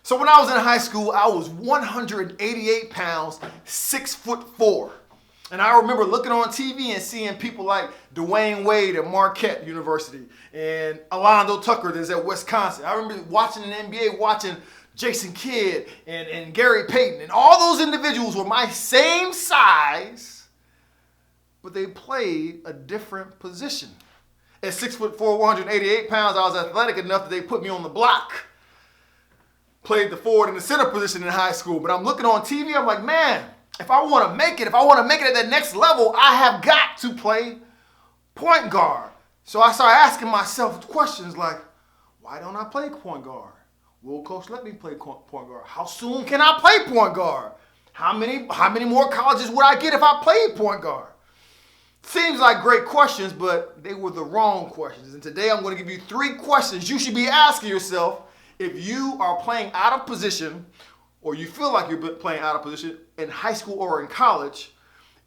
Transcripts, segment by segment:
So when I was in high school, I was 188 pounds, 6'4". And I remember looking on TV and seeing people like Dwayne Wade at Marquette University and Alonzo Tucker that's at Wisconsin. I remember watching in the NBA, watching Jason Kidd and Gary Payton. And all those individuals were my same size, but they played a different position. At 6'4", 188 pounds, I was athletic enough that they put me on the block. Played the forward and the center position in high school. But I'm looking on TV, I'm like, man, if I want to make it at that next level, I have got to play point guard. So I started asking myself questions like, why don't I play point guard? Will coach let me play point guard? How soon can I play point guard? How many more colleges would I get if I played point guard? Seems like great questions, but they were the wrong questions. And today I'm going to give you 3 questions you should be asking yourself if you are playing out of position or you feel like you're playing out of position in high school or in college.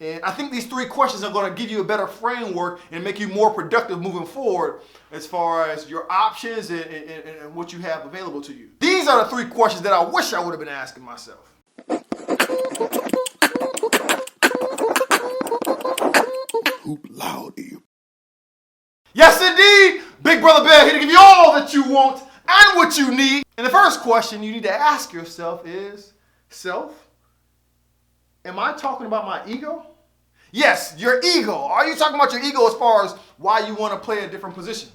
And I think these 3 questions are going to give you a better framework and make you more productive moving forward as far as your options and what you have available to you. These are the 3 questions that I wish I would have been asking myself. Hoop loud. Yes, indeed. Big Brother Bear here to give you all that you want and what you need. And the first question you need to ask yourself is, am I talking about my ego? Yes, your ego. Are you talking about your ego as far as why you want to play a different position?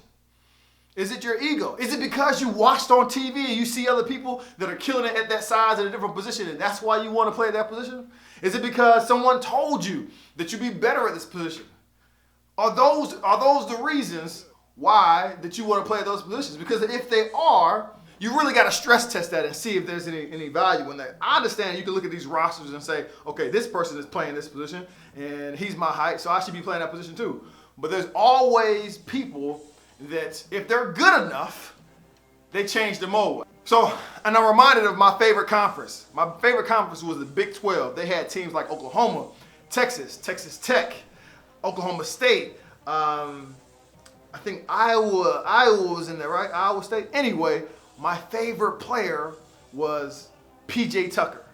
Is it your ego? Is it because you watched on TV and you see other people that are killing it at that size at a different position and that's why you want to play that position? Is it because someone told you that you'd be better at this position? Are those the reasons why that you want to play those positions? Because if they are, you really got to stress test that and see if there's any value in that. I understand you can look at these rosters and say, okay, this person is playing this position and he's my height, so I should be playing that position too. But there's always people that if they're good enough, they change the mold. So, and I'm reminded of my favorite conference. My favorite conference was the Big 12. They had teams like Oklahoma, Texas, Texas Tech, Oklahoma State. I think Iowa was in there, right? Iowa State. Anyway, my favorite player was P.J. Tucker.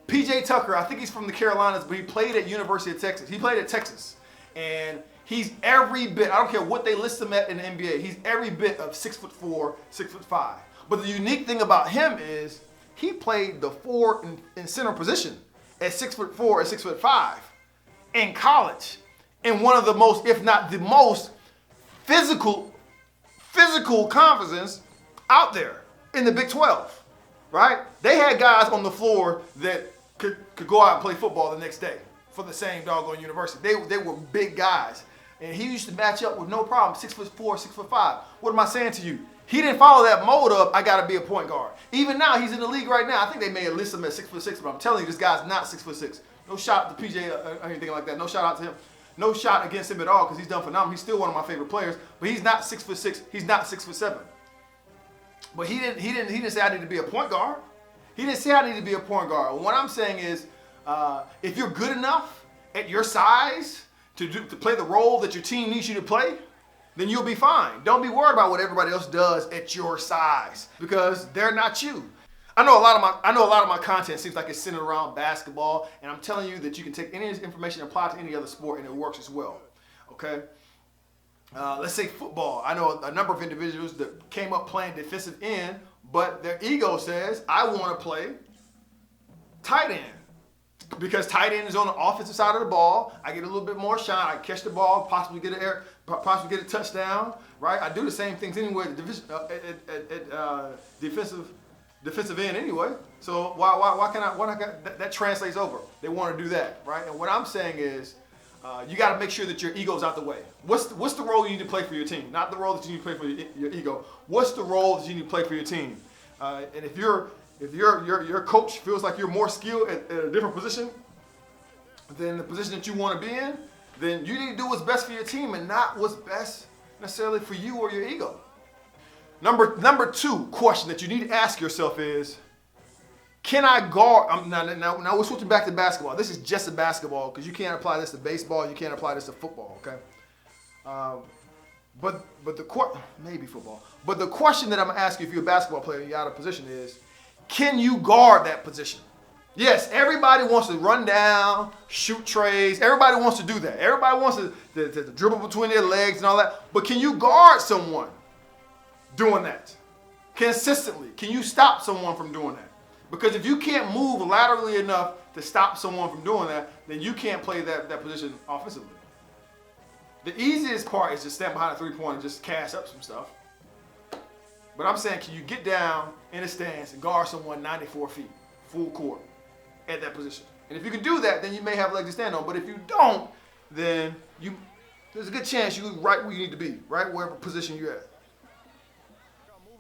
P.J. Tucker, I think he's from the Carolinas, but he played at University of Texas. He played at Texas. And he's every bit, I don't care what they list him at in the NBA, he's every bit of 6'4", 6'5". But the unique thing about him is he played the forward and center position at 6'4" and 6'5" in college. In one of the most, if not the most, physical conferences out there in the Big 12, right? They had guys on the floor that could go out and play football the next day for the same doggone university. They were big guys. And he used to match up with no problem, 6'4", 6'5". What am I saying to you? He didn't follow that mold of, I got to be a point guard. Even now, he's in the league right now. I think they may have listed him at 6'6", but I'm telling you, this guy's not 6'6". No shot to PJ or anything like that. No shout out to him. No shot against him at all because he's done phenomenal. He's still one of my favorite players, but he's not 6'6". He's not 6'7". But he didn't say I need to be a point guard. He didn't say I need to be a point guard. What I'm saying is, if you're good enough at your size to play the role that your team needs you to play, then you'll be fine. Don't be worried about what everybody else does at your size because they're not you. I know a lot of my content seems like it's centered around basketball, and I'm telling you that you can take any of this information and apply it to any other sport, and it works as well. Okay. Let's say football. I know a number of individuals that came up playing defensive end, but their ego says, I want to play tight end. Because tight end is on the offensive side of the ball. I get a little bit more shine. I catch the ball, possibly get a touchdown, right? I do the same things anyway at defensive end anyway. So why can't I that translates over. They want to do that, right? And what I'm saying is, you got to make sure that your ego's out the way. What's the role you need to play for your team? Not the role that you need to play for your ego. What's the role that you need to play for your team? And if your coach feels like you're more skilled at a different position than the position that you want to be in, then you need to do what's best for your team and not what's best necessarily for you or your ego. Number 2 question that you need to ask yourself is, can I guard? Now we're switching back to basketball. This is just a basketball because you can't apply this to baseball. You can't apply this to football. Okay. Maybe football. But the question that I'm gonna ask you if you're a basketball player and you're out of position is, can you guard that position? Yes, everybody wants to run down, shoot trays. Everybody wants to do that. Everybody wants to dribble between their legs and all that. But can you guard someone doing that consistently? Can you stop someone from doing that? Because if you can't move laterally enough to stop someone from doing that, then you can't play that position offensively. The easiest part is just stand behind a three-point and just cash up some stuff. But I'm saying, can you get down in the stance and guard someone 94 feet, full court, at that position? And if you can do that, then you may have legs to stand on. But if you don't, then there's a good chance you're right where you need to be, right wherever position you're at.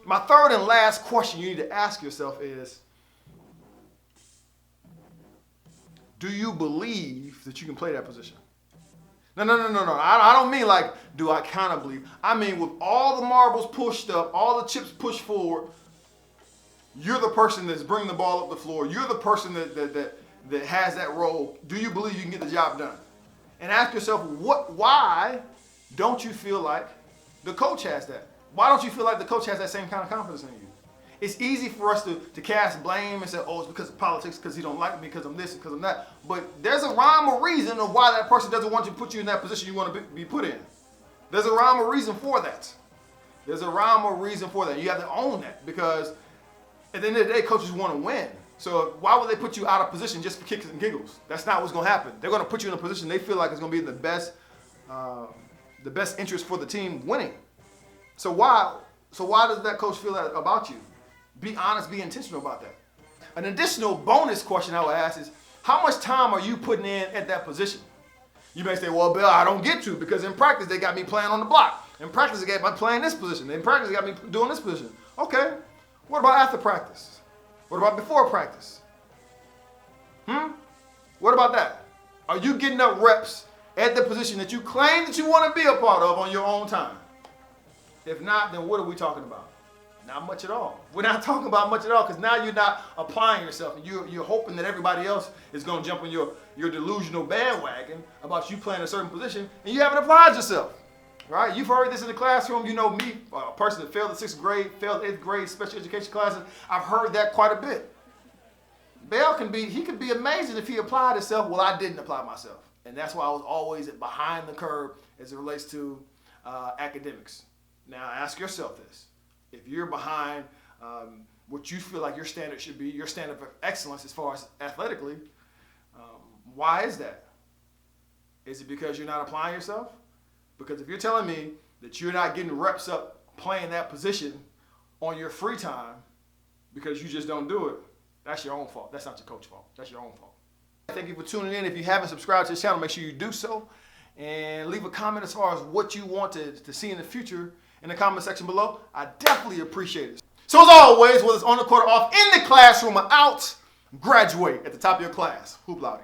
My third and last question you need to ask yourself is, do you believe that you can play that position? No. I don't mean like, do I kind of believe? I mean, with all the marbles pushed up, all the chips pushed forward, you're the person that's bringing the ball up the floor. You're the person that has that role. Do you believe you can get the job done? And ask yourself, why don't you feel like the coach has that? Why don't you feel like the coach has that same kind of confidence in you? It's easy for us to cast blame and say, oh, it's because of politics, because he don't like me, because I'm this, because I'm that. But there's a rhyme or reason of why that person doesn't want you to put you in that position you want to be put in. There's a rhyme or reason for that. There's a rhyme or reason for that. You have to own that, because at the end of the day, coaches want to win. So why would they put you out of position just for kicks and giggles? That's not what's going to happen. They're going to put you in a position they feel like is going to be in the best interest for the team winning. So why does that coach feel that about you? Be honest, be intentional about that. An additional bonus question I would ask is, how much time are you putting in at that position? You may say, well, Bill, I don't get to, because in practice they got me playing on the block. In practice they got me playing this position. In practice they got me doing this position. Okay, what about after practice? What about before practice? What about that? Are you getting up reps at the position that you claim that you want to be a part of on your own time? If not, then what are we talking about? Not much at all. We're not talking about much at all, because now you're not applying yourself. And you're hoping that everybody else is going to jump on your delusional bandwagon about you playing a certain position, and you haven't applied yourself. Right? You've heard this in the classroom. You know me, a person that failed the 6th grade, failed 8th grade special education classes. I've heard that quite a bit. Bell could be amazing if he applied himself. Well, I didn't apply myself. And that's why I was always behind the curve as it relates to academics. Now, ask yourself this. If you're behind what you feel like your standard should be, your standard of excellence as far as athletically, why is that? Is it because you're not applying yourself? Because if you're telling me that you're not getting reps up playing that position on your free time because you just don't do it, that's your own fault. That's not your coach's fault. That's your own fault. Thank you for tuning in. If you haven't subscribed to this channel, make sure you do so. And leave a comment as far as what you want to see in the future in the comment section below. I definitely appreciate it. So as always, whether it's on the court or off, in the classroom or out, graduate at the top of your class. Hoop Lottie.